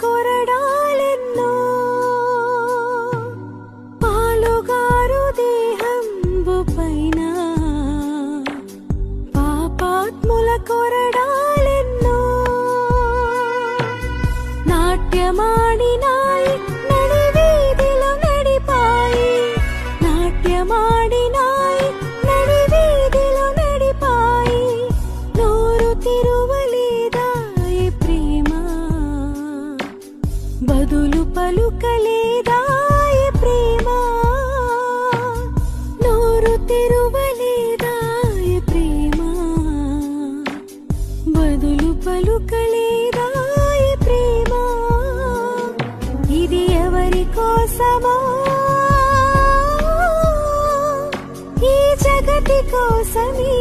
కొరడాలెన్నో పాలుగారు దేహంబు పైన పాపాత్ముల కొరడాలెన్నో నాట్యమాడినాయి నడివీధిలో నడిపాయి నాట్యమాడినాయి నడివీధిలో నడిపాయి నోరు తిరువలేదాయి ప్రేమ బదులు పలుకలేదాయి ప్రేమ నోరు తెరువలేదాయి ప్రేమ బదులు పలుకలేదాయి ప్రేమ ఇది ఎవరి కోసమో ఈ జగతి కోసమే